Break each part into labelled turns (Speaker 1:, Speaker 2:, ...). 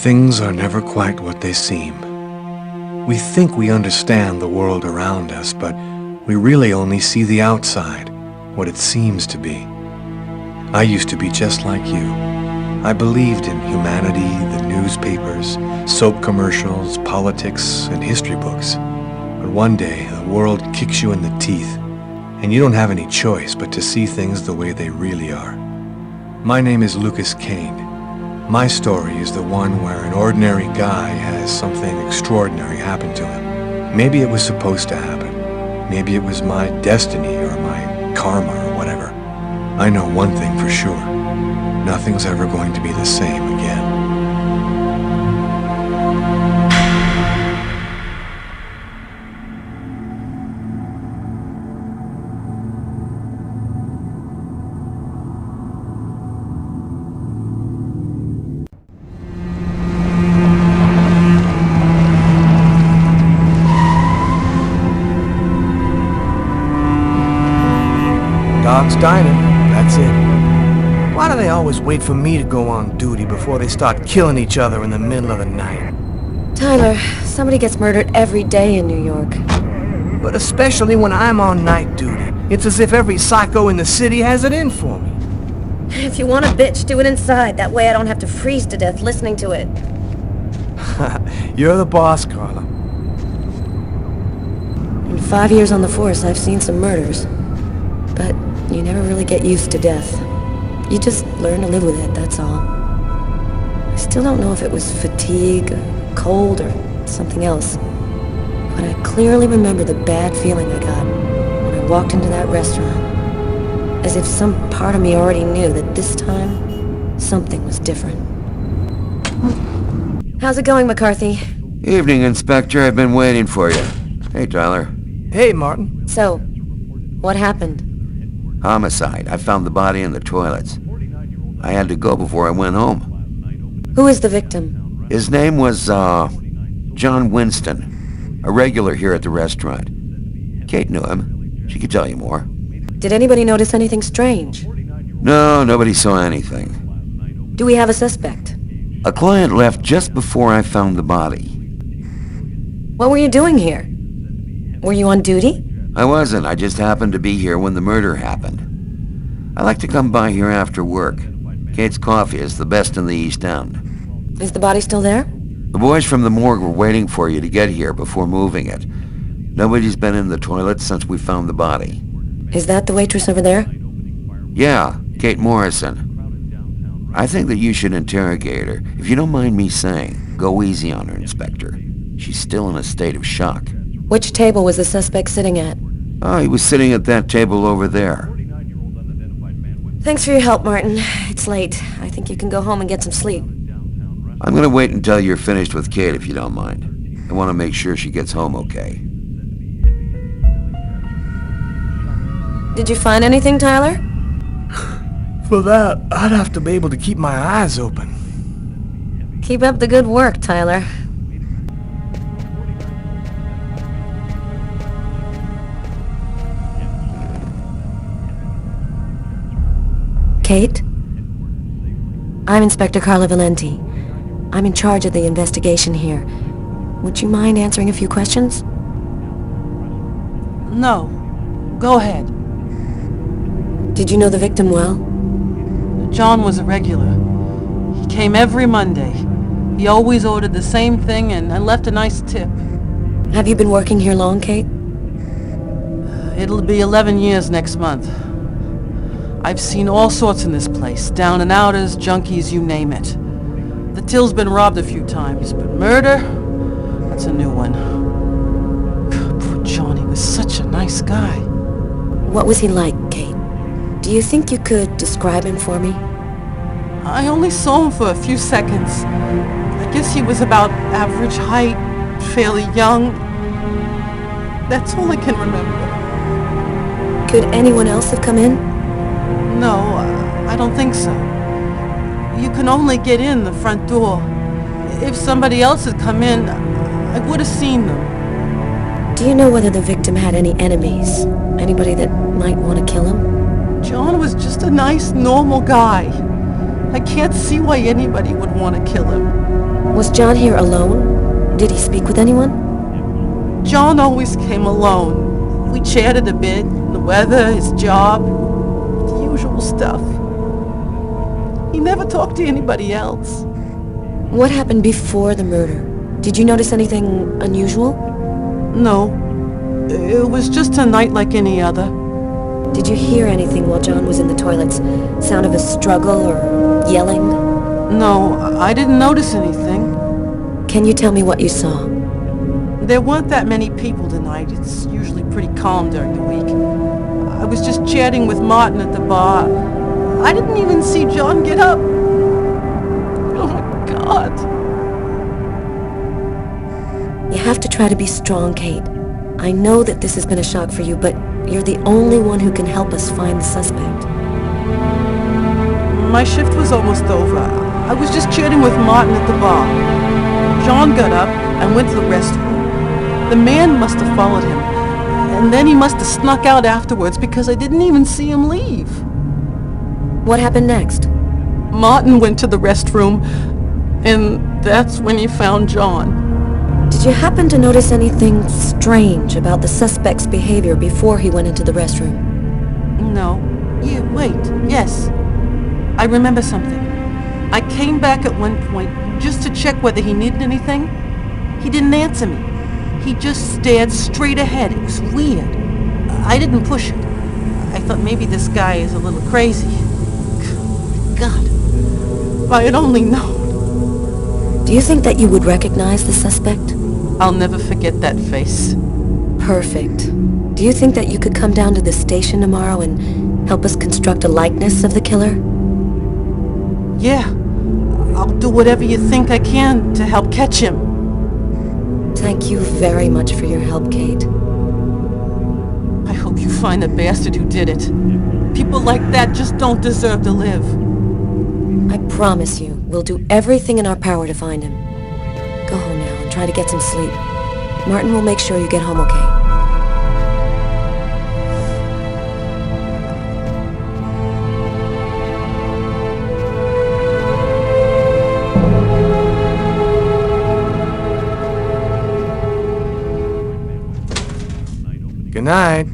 Speaker 1: Things are never quite what they seem. We think we understand the world around us, but we really only see the outside, what it seems to be. I used to be just like you. I believed in humanity, the newspapers, soap commercials, politics, and history books. But one day, the world kicks you in the teeth, and you don't have any choice but to see things the way they really are. My name is Lucas Kane. My story is the one where an ordinary guy has something extraordinary happen to him. Maybe it was supposed to happen. Maybe it was my destiny or my karma or whatever. I know one thing for sure. Nothing's ever going to be the same again.
Speaker 2: Dog's Diner, that's it. Why do they always wait for me to go on duty before they start killing each other in the middle of the night?
Speaker 3: Tyler, somebody gets murdered every day in New York.
Speaker 2: But especially when I'm on night duty. It's as if every psycho in the city has it in for me.
Speaker 3: If you want a bitch, do it inside. That way I don't have to freeze to death listening to it.
Speaker 2: You're the boss, Carla.
Speaker 3: In 5 years on the force, I've seen some murders. But you never really get used to death. You just learn to live with it, that's all. I still don't know if it was fatigue, or cold, or something else. But I clearly remember the bad feeling I got when I walked into that restaurant. As if some part of me already knew that this time, something was different. How's it going, McCarthy?
Speaker 4: Evening, Inspector. I've been waiting for you. Hey, Tyler.
Speaker 2: Hey, Martin.
Speaker 3: So, what happened?
Speaker 4: Homicide. I found the body in the toilets. I had to go before I went home.
Speaker 3: Who is the victim?
Speaker 4: His name was, John Winston. A regular here at the restaurant. Kate knew him. She could tell you more.
Speaker 3: Did anybody notice anything strange?
Speaker 4: No, nobody saw anything.
Speaker 3: Do we have a suspect?
Speaker 4: A client left just before I found the body.
Speaker 3: What were you doing here? Were you on duty?
Speaker 4: I wasn't. I just happened to be here when the murder happened. I like to come by here after work. Kate's coffee is the best in the East End.
Speaker 3: Is the body still there?
Speaker 4: The boys from the morgue were waiting for you to get here before moving it. Nobody's been in the toilet since we found the body.
Speaker 3: Is that the waitress over there?
Speaker 4: Yeah, Kate Morrison. I think that you should interrogate her. If you don't mind me saying, go easy on her, Inspector. She's still in a state of shock.
Speaker 3: Which table was the suspect sitting at?
Speaker 4: Oh, he was sitting at that table over there.
Speaker 3: Thanks for your help, Martin. It's late. I think you can go home and get some sleep.
Speaker 4: I'm gonna wait until you're finished with Kate, if you don't mind. I want to make sure she gets home okay.
Speaker 3: Did you find anything, Tyler?
Speaker 2: For that, I'd have to be able to keep my eyes open.
Speaker 3: Keep up the good work, Tyler. Kate? I'm Inspector Carla Valenti. I'm in charge of the investigation here. Would you mind answering a few questions?
Speaker 5: No. Go ahead.
Speaker 3: Did you know the victim well?
Speaker 5: John was a regular. He came every Monday. He always ordered the same thing and left a nice tip.
Speaker 3: Have you been working here long, Kate?
Speaker 5: It'll be 11 years next month. I've seen all sorts in this place. Down and outers, junkies, you name it. The till's been robbed a few times, but murder? That's a new one. Poor John, he was such a nice guy.
Speaker 3: What was he like, Kate? Do you think you could describe him for me?
Speaker 5: I only saw him for a few seconds. I guess he was about average height, fairly young. That's all I can remember.
Speaker 3: Could anyone else have come in?
Speaker 5: No, I don't think so. You can only get in the front door. If somebody else had come in, I would have seen them.
Speaker 3: Do you know whether the victim had any enemies? Anybody that might want to kill him?
Speaker 5: John was just a nice, normal guy. I can't see why anybody would want to kill him.
Speaker 3: Was John here alone? Did he speak with anyone?
Speaker 5: John always came alone. We chatted a bit, the weather, his job, the usual stuff. He never talked to anybody else.
Speaker 3: What happened before the murder? Did you notice anything unusual?
Speaker 5: No. It was just a night like any other.
Speaker 3: Did you hear anything while John was in the toilets? Sound of a struggle or yelling?
Speaker 5: No, I didn't notice anything.
Speaker 3: Can you tell me what you saw?
Speaker 5: There weren't that many people tonight. It's usually pretty calm during the week. I was just chatting with Martin at the bar. I didn't even see John get up. Oh my God.
Speaker 3: You have to try to be strong, Kate. I know that this has been a shock for you, but you're the only one who can help us find the suspect.
Speaker 5: My shift was almost over. I was just chatting with Martin at the bar. John got up and went to the restroom. The man must have followed him, and then he must have snuck out afterwards because I didn't even see him leave.
Speaker 3: What happened next?
Speaker 5: Martin went to the restroom, and that's when he found John.
Speaker 3: Did you happen to notice anything strange about the suspect's behavior before he went into the restroom?
Speaker 5: No. Wait. Yes. I remember something. I came back at one point just to check whether he needed anything. He didn't answer me. He just stared straight ahead. It was weird. I didn't push it. I thought maybe this guy is a little crazy. God. If I had only known.
Speaker 3: Do you think that you would recognize the suspect?
Speaker 5: I'll never forget that face.
Speaker 3: Perfect. Do you think that you could come down to the station tomorrow and help us construct a likeness of the killer?
Speaker 5: Yeah. I'll do whatever you think I can to help catch him.
Speaker 3: Thank you very much for your help, Kate.
Speaker 5: I hope you find the bastard who did it. People like that just don't deserve to live.
Speaker 3: I promise you, we'll do everything in our power to find him. Go home now and try to get some sleep. Martin will make sure you get home okay.
Speaker 2: Good night.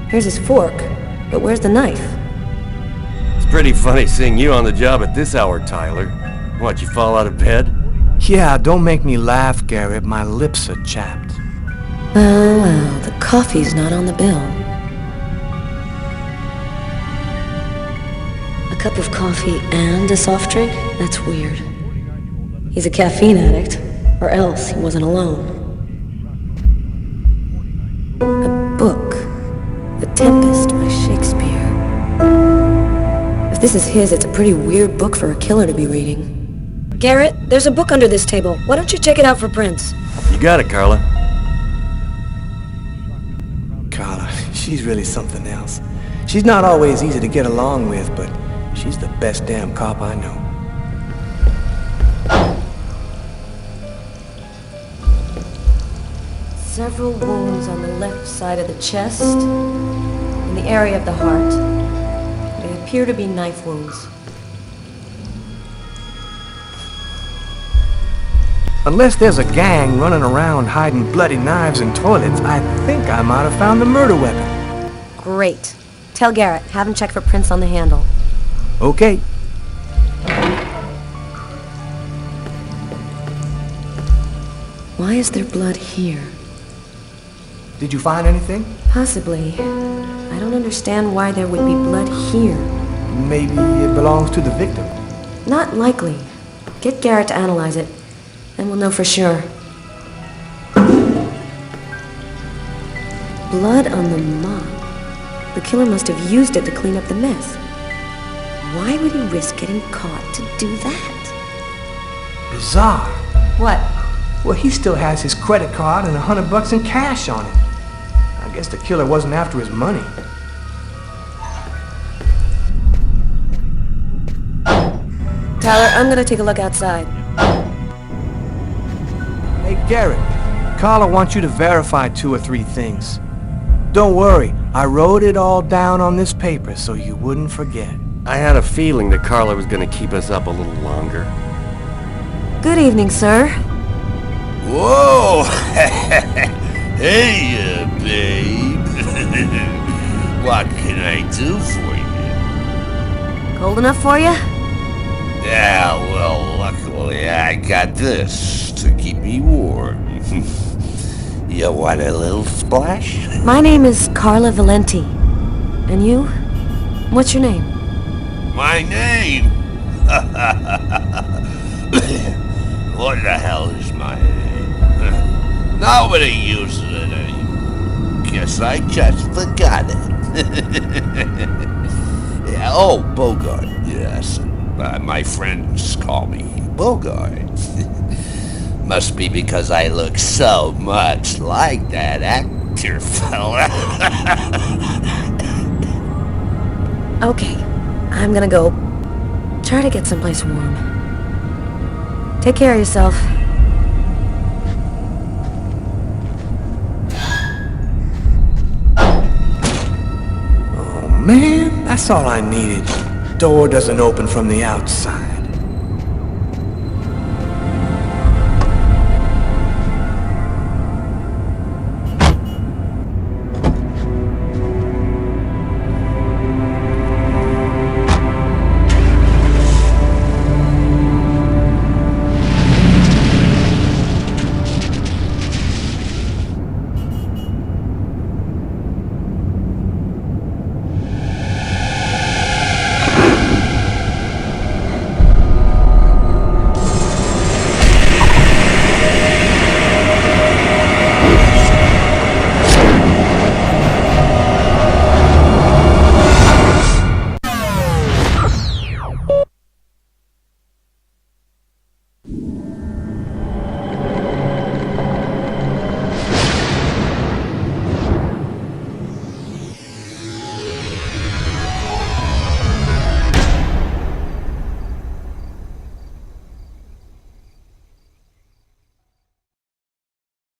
Speaker 3: Here's his fork, but where's the knife?
Speaker 6: It's pretty funny seeing you on the job at this hour, Tyler. What, you fall out of bed?
Speaker 2: Yeah, don't make me laugh, Garrett. My lips are chapped.
Speaker 3: Well, the coffee's not on the bill. A cup of coffee and a soft drink? That's weird. He's a caffeine addict, or else he wasn't alone. A book. The Tempest by Shakespeare. If this is his, it's a pretty weird book for a killer to be reading. Garrett, there's a book under this table. Why don't you check it out for prints?
Speaker 6: You got it, Carla.
Speaker 2: Carla, she's really something else. She's not always easy to get along with, but she's the best damn cop I know.
Speaker 3: Several wounds on the left side of the chest, in the area of the heart. They appear to be knife wounds.
Speaker 2: Unless there's a gang running around hiding bloody knives in toilets, I think I might have found the murder weapon.
Speaker 3: Great. Tell Garrett, have him check for prints on the handle.
Speaker 2: Okay.
Speaker 3: Why is there blood here?
Speaker 2: Did you find anything?
Speaker 3: Possibly. I don't understand why there would be blood here.
Speaker 2: Maybe it belongs to the victim.
Speaker 3: Not likely. Get Garrett to analyze it, then we'll know for sure. Blood on the mop. The killer must have used it to clean up the mess. Why would he risk getting caught to do that?
Speaker 2: Bizarre.
Speaker 3: What?
Speaker 2: Well, he still has his credit card and $100 in cash on it. I guess the killer wasn't after his money.
Speaker 3: Tyler, I'm gonna take a look outside.
Speaker 2: Hey, Garrett, Carla wants you to verify 2 or 3 things. Don't worry, I wrote it all down on this paper so you wouldn't forget.
Speaker 6: I had a feeling that Carla was gonna keep us up a little longer.
Speaker 3: Good evening, sir.
Speaker 7: Whoa! Hey, babe. What can I do for you?
Speaker 3: Cold enough for you?
Speaker 7: Yeah, well, luckily I got this to keep me warm. You want a little splash?
Speaker 3: My name is Carla Valenti. And you? What's your name?
Speaker 7: My name? What the hell is my name? Nobody uses it anymore. Guess I just forgot it. Yeah, oh, Bogart, yes. My friends call me Bogart. Must be because I look so much like that actor fella.
Speaker 3: Okay, I'm gonna go try to get someplace warm. Take care of yourself.
Speaker 2: Oh man, that's all I needed. Door doesn't open from the outside.